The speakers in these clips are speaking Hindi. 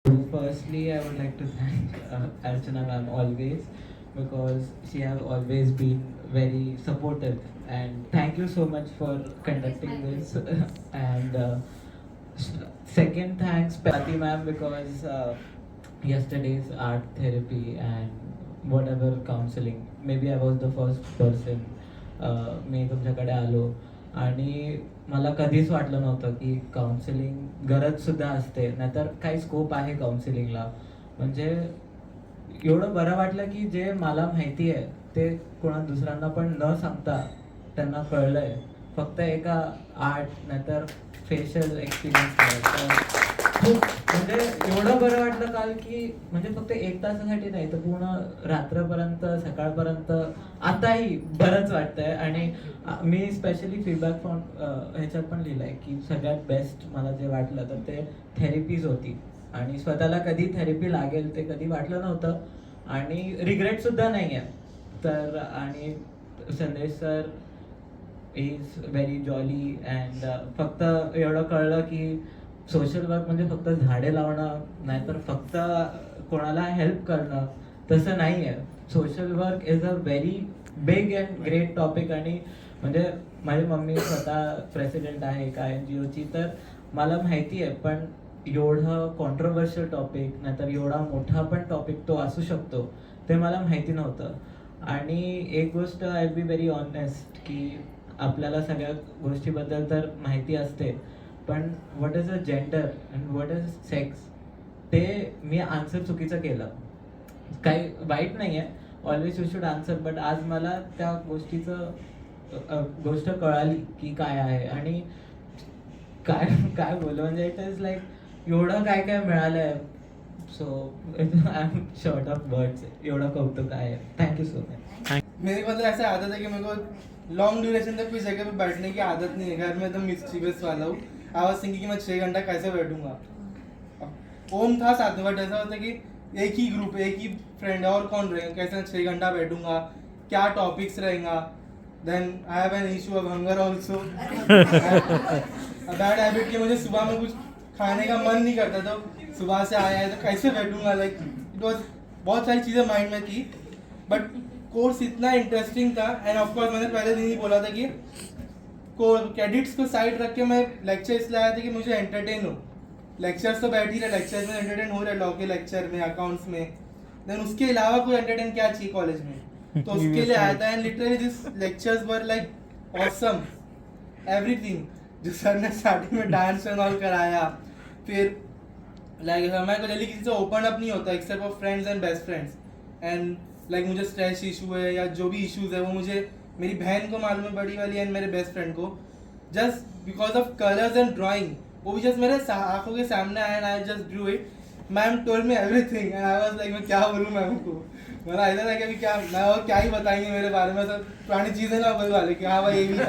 Firstly, I would like to thank Archana ma'am always because she have always been very supportive, and thank you so much for conducting this. and second thanks Pati ma'am because yesterday's art therapy and whatever counseling, maybe I was the first person मी तुमच्याकडे आलो आणि मला कधीच वाटलं नव्हतं की काउन्सिलिंग गरजसुद्धा असते, नाहीतर काही स्कोप आहे काउन्सिलिंगला. म्हणजे एवढं बरं वाटलं की जे मला माहिती आहे ते कोणा दुसऱ्यांना पण न सांगता त्यांना कळलंय फक्त एका आर्ट नाहीतर फेशियल एक्सपिरियन्स. खूप म्हणजे एवढं बरं वाटलं काल की म्हणजे फक्त एक तासासाठी नाही तर पूर्ण रात्रपर्यंत सकाळपर्यंत आताही बरंच वाटतंय. आणि मी स्पेशली फीडबॅक फॉर्म ह्याच्यात पण लिहिलंय की सगळ्यात बेस्ट मला जे वाटलं तर ते थेरपीज होती. आणि स्वतःला कधी थेरपी लागेल ते कधी वाटलं नव्हतं आणि रिग्रेट सुद्धा नाही आहे. तर आणि संदेश sir is very jolly and फक्त एवढं कळलं की सोशल वर्क म्हणजे फक्त झाडे लावणं नाहीतर फक्त कोणाला हेल्प करणं तसं नाही आहे. Social work is a very big and great topic. आणि म्हणजे माझी मम्मी स्वतः प्रेसिडेंट आहे एका NGOची, तर मला माहिती आहे पण एवढं कॉन्ट्रोवर्शियल टॉपिक नाहीतर एवढा मोठा पण टॉपिक तो असू शकतो ते मला माहिती नव्हतं. आणि एक गोष्ट आय बी व्हेरी ऑनेस्ट की आपल्याला सगळ्या गोष्टीबद्दल तर माहिती असते पण what is a gender and what is sex ते मी आन्सर चुकीचं केलं. काही वाईट नाही आहे, always you should answer, but आज मला त्या गोष्टीचं गोष्ट कळाली की काय आहे. आणि काय काय बोलू म्हणजे इट इज लाईक एवढं काय काय मिळालं आहे. सो I am short of words. एवढं कौतुक आहे. Thank you so much. मेरी मतलब ऐसा आदत है कि मेरे को लॉन्ग ड्यूरेशन तक कोई जगह पे बैठने की आदत नहीं है. घर में तो मिस्चीवियस वाला हूँ. आई वाज थिंकिंग कि मैं 6 घंटा कैसे बैठूंगा. ओम था साथ में, बट ऐसा होता है कि एक ही ग्रुप एक ही फ्रेंड है और कौन रहेगा, कैसे मैं 6 घंटा बैठूंगा, क्या टॉपिक्स रहेगा. Then I have an issue of hunger also. Bad habit कि मुझे सुबह में कुछ खाने का मन नहीं करता, तो सुबह से आया है तो कैसे बैठूंगा. लाइक इट वॉज बहुत सारी चीज़ें माइंड में थी. बट कोर्स इतना इंटरेस्टिंग था. एंड ऑफकोर्स मैंने पहले दिन ही बोला था कि क्रेडिट्स को साइड रख के मैं लेक्चर इसलिए आया था कि मुझे एंटरटेन हो. लेक्चर्स तो बैठ ही रहे, लेक्चर्स में एंटरटेन हो रहे, लॉ के लेक्चर में, अकाउंट्स में. देन उसके अलावा कोई एंटरटेन क्या चाहिए कॉलेज में, तो उसके लिए आया था. And literally this lectures were like awesome. Everything जो सर ने स्टार्टिंग में डांस एंड ऑल कराया, फिर लाइक मैं को जल्दी किसी से ओपन अप नहीं होता except for friends and best friends. And like मुझे स्ट्रेस इशू है या जो भी इश्यूज है वो मुझे मेरी बहन को मालूम है, बड़ी वाली, एंड मेरे बेस्ट फ्रेंड को, just because of colours and drawing. वो भी जस्ट मेरे आंखों के सामने आया and I just Drew it. Ma'am told me everything and I was like मैं क्या बोलूँ मैम को. मेरा ऐसा था कि क्या मैं और क्या ही बताएंगे मेरे बारे में, सब पुरानी चीज़ें ना बोल वाले कि हाँ भाई ये भी था.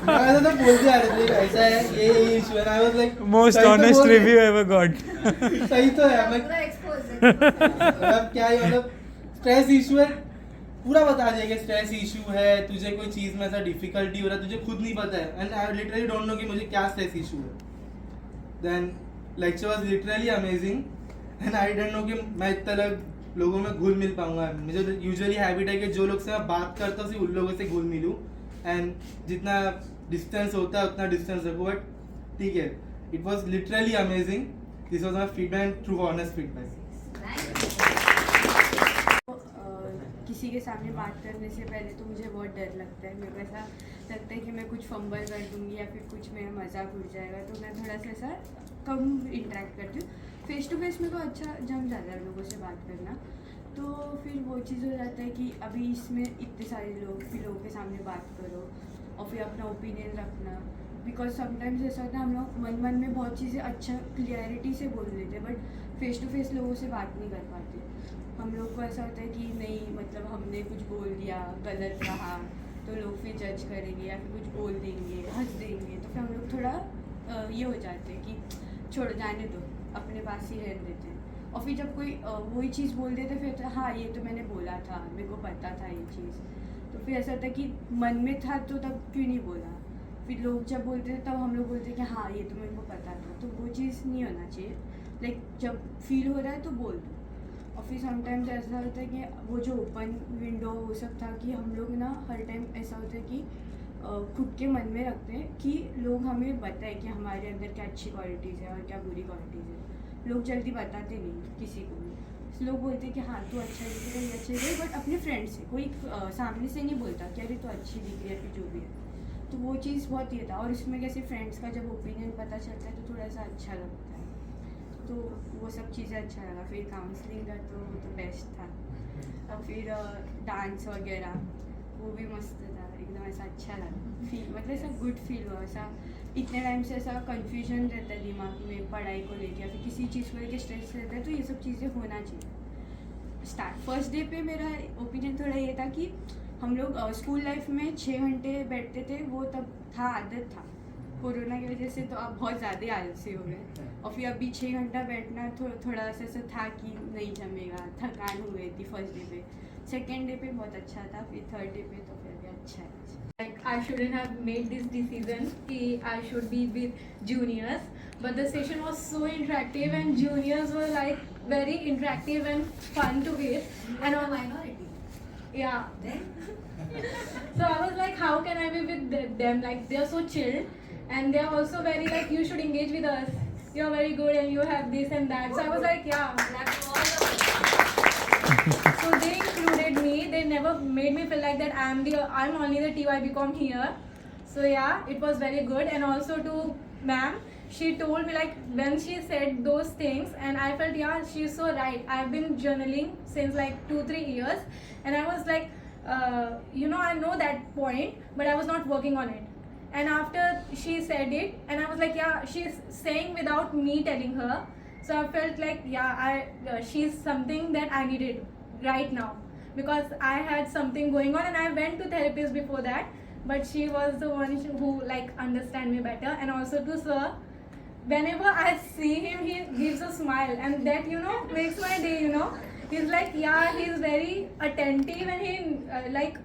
मैं ऐसा तो बोलते आ रहे थे ऐसा है ये इशू है. I was like most honest review ever got. सही तो है. मैं मतलब क्या ही मतलब स्ट्रेस इशू है पूरा बता दिया कि स्ट्रेस इशू है, तुझे कोई चीज़ में ऐसा डिफिकल्टी हो रहा है, तुझे खुद नहीं पता है. And I literally don't know कि मुझे क्या स्ट्रेस इशू है. Then lecture was literally amazing. And I don't know कि मैं इतना लोगों में घुल मिल पाऊंगा. मुझे यूजुअली हैबिट है कि जो लोग से मैं बात करता हूँ सिर्फ उन लोगों से घुल मिलूँ. एंड जितना डिस्टेंस होता है उतना डिस्टेंस रखूँ. बट ठीक है, it was literally amazing. This was my feedback, true honest feedback. किसी के सामने बात करने से पहले तो मुझे बहुत डर लगता है. मेरे को ऐसा लगता है कि मैं कुछ फंबल कर दूँगी या फिर कुछ मेरा मजाक उड़ जाएगा, तो मैं थोड़ा सा ऐसा कम इंटरेक्ट करती हूँ. फेस टू फेस मेरे को अच्छा जम जाता है लोगों से बात करना. तो फिर वो चीज़ हो जाता है कि अभी इसमें इतने सारे लोग, फिर लोगों के सामने बात करो और फिर अपना ओपिनियन रखना. बिकॉज समटाइम्स ऐसा होता है हम लोग मन मन में बहुत चीज़ें अच्छा क्लियरिटी से बोल लेते हैं, बट फेस टू फेस लोगों से बात नहीं कर पाते. हम लोग को ऐसा होता है कि नहीं मतलब हमने कुछ बोल दिया गलत रहा तो लोग फिर जज करेंगे या फिर कुछ बोल देंगे, हंस देंगे, तो फिर हम लोग थोड़ा ये हो जाते हैं कि छोड़ जाने दो, अपने पास ही रहने देते हैं. और फिर जब कोई वही चीज़ बोल देते फिर तो हाँ ये तो मैंने बोला था, मेरे को पता था ये चीज़, तो फिर ऐसा होता है कि मन में था तो तब क्यों नहीं बोला. फिर लोग जब बोलते थे तब हम लोग बोलते हैं कि हाँ ये तो मेरे को पता था. तो वो चीज़ नहीं होना चाहिए. लाइक जब फील हो रहा है तो बोल दो। और फिर समटाइम्स ऐसा होता है कि वो जो ओपन विंडो वो सब था कि हम लोग ना हर टाइम ऐसा होता है कि खुद के मन में रखते हैं कि लोग हमें बताएं कि हमारे अंदर क्या अच्छी क्वालिटीज़ है और क्या बुरी क्वालिटीज़ है। लोग जल्दी बताते नहीं किसी को भी। लोग बोलते हैं कि हाँ तू अच्छा दिख रही है, ये अच्छा दिख रही है, बट अपने फ्रेंड से कोई सामने से नहीं बोलता कि अरे तू अच्छी दिख रही है फिर जो भी है। तो वो चीज़ बहुत ये था। और इसमें कैसे फ्रेंड्स का जब ओपिनियन पता चलता है तो थोड़ा सा अच्छा लगता है। तो वो सब चीज़ें अच्छा लगा। फिर काउंसलिंग का तो बेस्ट था। और फिर डांस वगैरह वो भी मस्त था, एकदम ऐसा अच्छा लगा। फील मतलब ऐसा गुड फील हुआ। ऐसा इतने टाइम से ऐसा कन्फ्यूजन रहता है दिमाग में पढ़ाई को लेकर या फिर किसी चीज़ को लेकर स्ट्रेस रहता है, तो ये सब चीज़ें होना चाहिए। फर्स्ट डे पे मेरा ओपिनियन थोड़ा ये था कि हम लोग स्कूल लाइफ में 6 घंटे बैठते थे, वो तब था, आदत था। कोरोना की वजह से तो अब बहुत ज़्यादा आलसी हो गए। और फिर अभी 6 घंटा बैठना थोड़ा सा ऐसा था कि नहीं जमेगा, थकान हो गई थी फर्स्ट डे पे। सेकेंड डे पे बहुत अच्छा था, फिर थर्ड डे पे तो फिर भी अच्छा है। Like I shouldn't have made this decision कि I should be with juniors, but the session was so interactive and juniors were like very interactive and fun to be with. And on minority. Yeah. So I was like, how can I be with them? Like they are so chill, and they are also very like you should engage with us. You are very good and you have this and that. So I was like, yeah. So they included me. They never made me feel like that I'm only the TYBCom here. So yeah, it was very good. And also to ma'am, she told me like when she said those things, and I felt yeah, she's so right. I've been journaling since like 2-3 years, and I was like, I know that point, but I was not working on it. And after she said it, and I was like, yeah, she's saying without me telling her. So I felt like yeah, she's something that I needed right now, because I had something going on and I went to therapist before that, but she was the one who like understand me better. And also to sir, whenever I see him, he gives a smile, and that makes my day. He's like yeah, he's very attentive and he like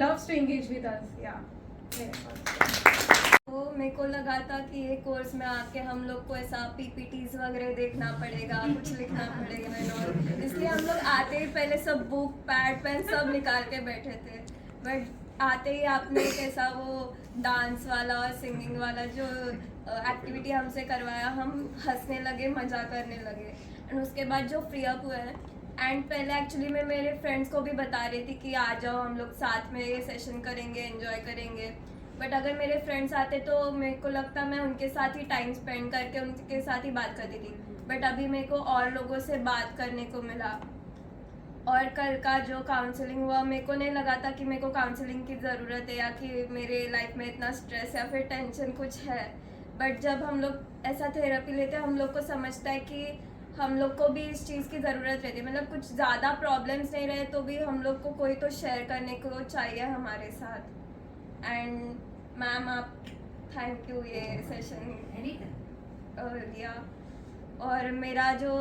loves to engage with us. तो मेरे को लगा था कि ये कोर्स में आके हम लोग को ऐसा PPTs वगैरह देखना पड़ेगा, कुछ लिखना पड़ेगा और इसलिए हम लोग आते ही पहले सब बुक पैड पेन सब निकाल के बैठे थे। बट आते ही आपने कैसा वो डांस वाला और सिंगिंग वाला जो एक्टिविटी हमसे करवाया, हम हंसने लगे, मज़ा करने लगे। एंड उसके बाद जो फ्री अप हुआ है, एंड पहले एक्चुअली मैं मेरे फ्रेंड्स को भी बता रही थी कि आ जाओ हम लोग साथ में ये सेशन करेंगे, एंजॉय करेंगे। बट अगर मेरे फ्रेंड्स आते तो मेरे को लगता मैं उनके साथ ही टाइम स्पेंड करके उनके साथ ही बात करती थी। बट अभी मेरे को और लोगों से बात करने को मिला। और कल का जो काउंसलिंग हुआ, मेरे को नहीं लगा था कि मेरे को काउंसलिंग की ज़रूरत है या कि मेरे लाइफ में इतना स्ट्रेस या फिर टेंशन कुछ है। बट जब हम लोग ऐसा थेरेपी लेते हैं, हम लोग को समझता है कि हम लोग को भी इस चीज़ की ज़रूरत रहती है। मतलब कुछ ज़्यादा प्रॉब्लम्स नहीं रहे तो भी हम लोग को कोई तो शेयर करने को चाहिए हमारे साथ। एंड मैम आप थैंक यू ये सेशन दिया। और मेरा जो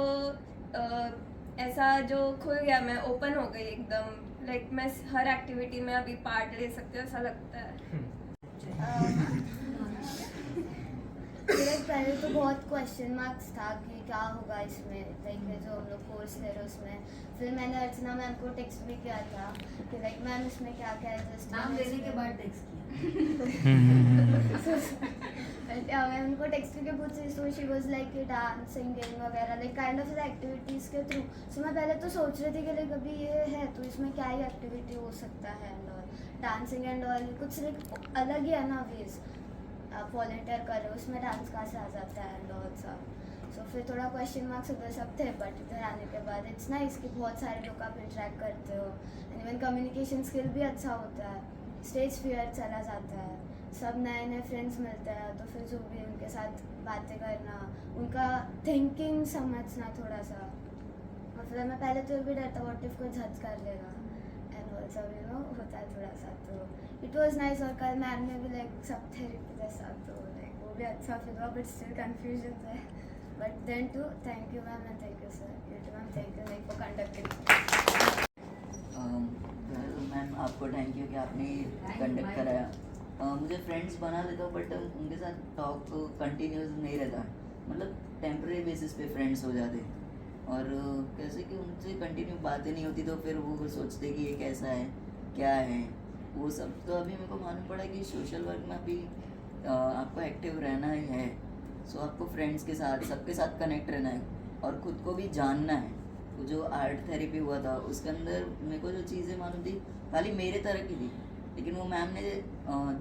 ऐसा जो खुल गया, मैं ओपन हो गई एकदम। लाइक मैं हर एक्टिविटी में अभी पार्ट ले सकती हूँ, ऐसा लगता है। पहले तो बहुत क्वेश्चन मार्क्स था कि क्या होगा इसमें, लाइक जो हम लोग कोर्स ले रहे उसमें। फिर मैंने अर्चना मैम को टेक्स्ट भी किया था कि लाइक मैम इसमें क्या क्या एडजस्ट नाम लेने के बाद टेक्स्ट किया। मैं उनको टेक्स्ट करके पूछ रही, so she was like dance singing वगैरह लाइक काइंड ऑफ एक्टिविटीज़ के थ्रू। सो मैं पहले तो सोच रही थी कि लाइक अभी ये है तो इसमें क्या ही एक्टिविटी हो सकता है and all, dancing and all कुछ लाइक अलग ही है ना वेज। आप वॉलेंटियर कर रहे हो उसमें डांस कहाँ से आ जाता है एंड ऑल सब। सो फिर थोड़ा क्वेश्चन मार्क्स उधर सब थे, बट इधर आने के बाद इट्स नाइस कि बहुत सारे लोग आप इंटरेक्ट करते हो एंड इवन कम्युनिकेशन स्किल भी अच्छा होता है, स्टेज फियर चला जाता है, सब नए नए फ्रेंड्स मिलते हैं। तो फिर जो भी उनके साथ बातें करना, उनका थिंकिंग समझना थोड़ा सा। मतलब मैं पहले तो भी डरता व्हाट इफ कोई जज कर लेगा एंड ऑल सब होता है थोड़ा सा। तो इट वाज नाइस। और कल मैम ने भी लाइक सब थेरेपी जैसा, तो लाइक वो भी अच्छा फील हुआ, बट स्टिल कन्फ्यूजन है। But then to thank you ma'am and thank you sir, you too ma'am thank you like for conducting. Ma'am आपको थैंक यू कि आपने कंडक्ट कराया। मुझे फ्रेंड्स बना देता हूँ बट उनके साथ टॉक कंटिन्यूस नहीं रहता। मतलब टेम्परेरी बेसिस पे फ्रेंड्स हो जाते हैं और कैसे कि उनसे कंटिन्यू बातें नहीं होती तो फिर वो सोचते कि ये कैसा है क्या है वो सब। तो अभी मेरे को मालूम पड़ा कि सोशल वर्क में अभी आपको एक्टिव रहना ही है। सो आपको फ्रेंड्स के साथ सबके साथ कनेक्ट रहना है और ख़ुद को भी जानना है। तो जो आर्ट थेरेपी हुआ था उसके अंदर मेरे को जो चीज़ें मालूम थी खाली मेरे तरह की थी, लेकिन वो मैम ने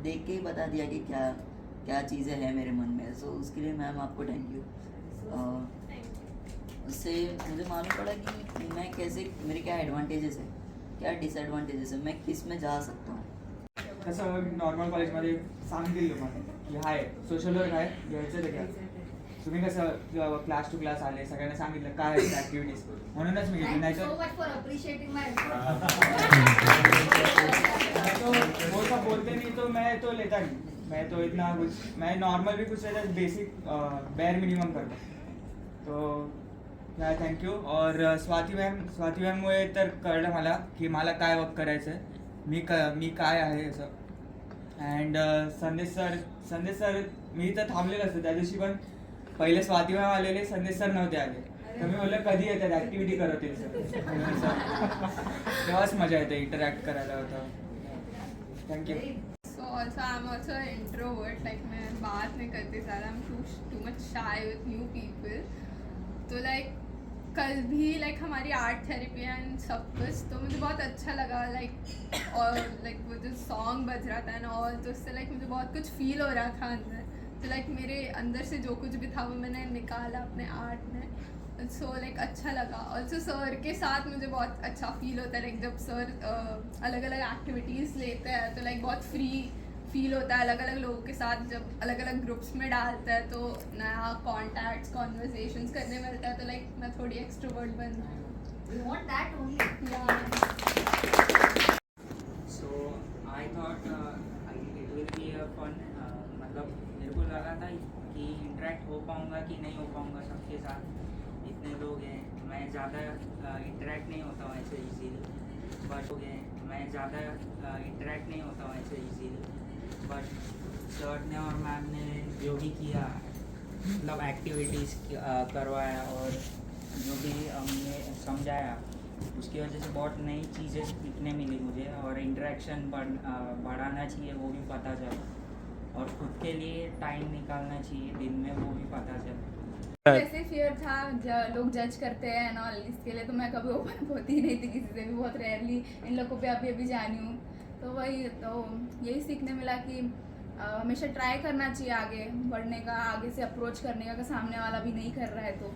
देख के ही बता दिया कि क्या क्या चीज़ें हैं मेरे मन में। सो उसके लिए मैम आपको थैंक यू। उससे मुझे मालूम पड़ा कि मैं कैसे, मेरे क्या एडवांटेजेस है क्या डिसएडवांटेजेस है, मैं किस में जा सकता हूँ। तसं नॉर्मल कॉलेजमध्ये सांगितलं मला की हाय सोशल वर्क आहे घ्यायचं ते घ्या. तुम्ही कसं क्लास टू क्लास आले सगळ्यांना सांगितलं काय आहे ॲक्टिव्हिटीज म्हणूनच मी घेतली. नाही तर तो वो सब बोलते नहीं तो मैं तो लेता नहीं. मैं तो इतना कुछ मैं नॉर्मल भी कुछ रहता बेसिक बेयर मिनिमम करता. तो या थँक्यू. और स्वाती मॅममुळे तर कळलं मला की मला काय वर्क करायचं आहे, मी काय आहे असं. अँड संदेश सर मी तर थांबलेलं असतं त्या दिवशी, पण पहिले स्वाती मॅम आलेले, संदेश सर नव्हते आले. तर मी बोललं कधी येतात ॲक्टिव्हिटी करत येईल सर. तेव्हाच मजा येते इंटरॅक्ट करायला होतं. Thank you. So also I'm also an introvert, like मैं बात नहीं करती ज़्यादा, I'm too much shy with new people. तो like कल भी like हमारी आर्ट थेरेपी एंड सब कुछ, तो मुझे बहुत अच्छा लगा like और like वो जो सॉन्ग बज रहा था एंड ऑल, तो उससे like मुझे बहुत कुछ फील हो रहा था अंदर. तो like मेरे अंदर से जो कुछ भी था वो मैंने निकाला अपने आर्ट में. सो लाइक अच्छा लगा. ऑल्सो सर के साथ मुझे बहुत अच्छा फील होता है, लाइक जब सर अलग अलग एक्टिविटीज़ लेते हैं तो लाइक बहुत फ्री फील होता है. अलग अलग लोगों के साथ जब अलग अलग ग्रुप्स में डालता है तो नया कॉन्टैक्ट्स कॉन्वर्सेशंस करने मिलता है. तो लाइक मैं थोड़ी एक्सट्रोवर्ट बन रही हूँ. So I thought it will be a fun. मतलब मेरे को लगा था कि इंटरेक्ट हो पाऊँगा कि नहीं हो पाऊँगा सबके साथ. इतने लोग हैं, मैं ज़्यादा इंटरेक्ट नहीं होता हूँ ऐसे इजीली. बट सर ने और मैम ने जो भी किया, मतलब एक्टिविटीज़ करवाया और जो भी हमने समझाया, उसकी वजह से बहुत नई चीज़ें सीखने मिली मुझे. और इंटरेक्शन बढ़ाना चाहिए वो भी पता चला, और ख़ुद के लिए टाइम निकालना चाहिए दिन में वो भी पता चला. जैसे फियर था लोग जज करते हैं एंड ऑल, इसके लिए तो मैं कभी ओपन होती ही नहीं थी किसी से भी, बहुत रेयरली इन लोगों पे अभी जानी हूँ. तो वही तो यही सीखने मिला कि हमेशा ट्राई करना चाहिए आगे बढ़ने का, आगे से अप्रोच करने का, अगर सामने वाला भी नहीं कर रहा है तो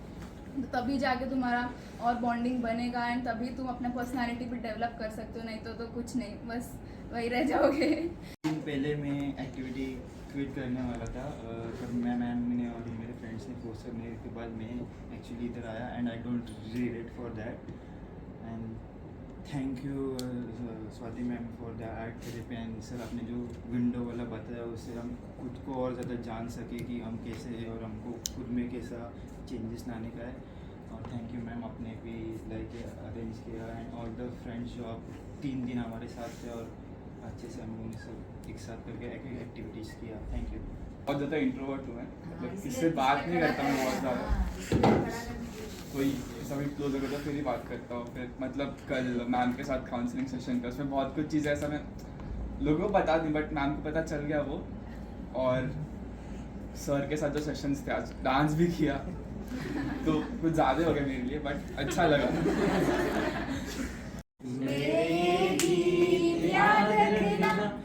तभी जाके तुम्हारा और बॉन्डिंग बनेगा एंड तभी तुम अपना पर्सनालिटी भी डेवलप कर सकते हो. नहीं तो कुछ नहीं, बस वही रह जाओगे. पहले मैं एक्टिविटी क्विट करने वाला था, पर मैम ने और मेरे फ्रेंड्स ने फोर्स करने के बाद मैं एक्चुअली इधर आया and I don't regret for that. And thank you Swati ma'am for the art therapy. And sir आपने जो विंडो वाला बताया उससे हम खुद को और ज़्यादा जान सके कि हम कैसे हैं और हमको खुद में कैसा चेंजेस लाने का है. और थैंक यू मैम, आपने भी लाइक अरेंज किया एंड ऑल द फ्रेंड्स जो आप 3 दिन हमारे साथ थे और अच्छे से हम लोगों ने सब एक साथ करके एक्टिविटीज़ किया. Thank you. बहुत ज़्यादा इंट्रोवर्ट हूँ मैं, मतलब किससे बात नहीं करता मैं बहुत ज़्यादा. कोई सभी क्लोज होकर तो फिर ही बात करता हूँ. फिर मतलब कल मैम के साथ काउंसलिंग सेशन था, उसमें बहुत कुछ चीज़ें ऐसा मैं लोगों को बता दी बट मैम को पता चल गया वो. और सर के साथ जो सेशंस थे, आज डांस भी किया तो कुछ ज़्यादा हो गया मेरे लिए बट अच्छा लगा.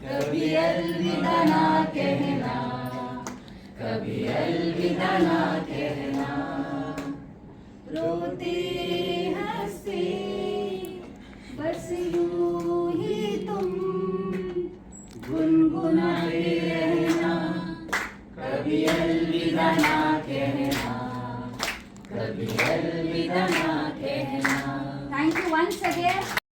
कभी अलविदा ना कहना, कभी अलविदा ना कहना. रोते हंसते बस यूं ही तुम गुनगुनाते रहना. कभी अलविदा ना कहना, कभी अलविदा ना कहना. Thank you once again.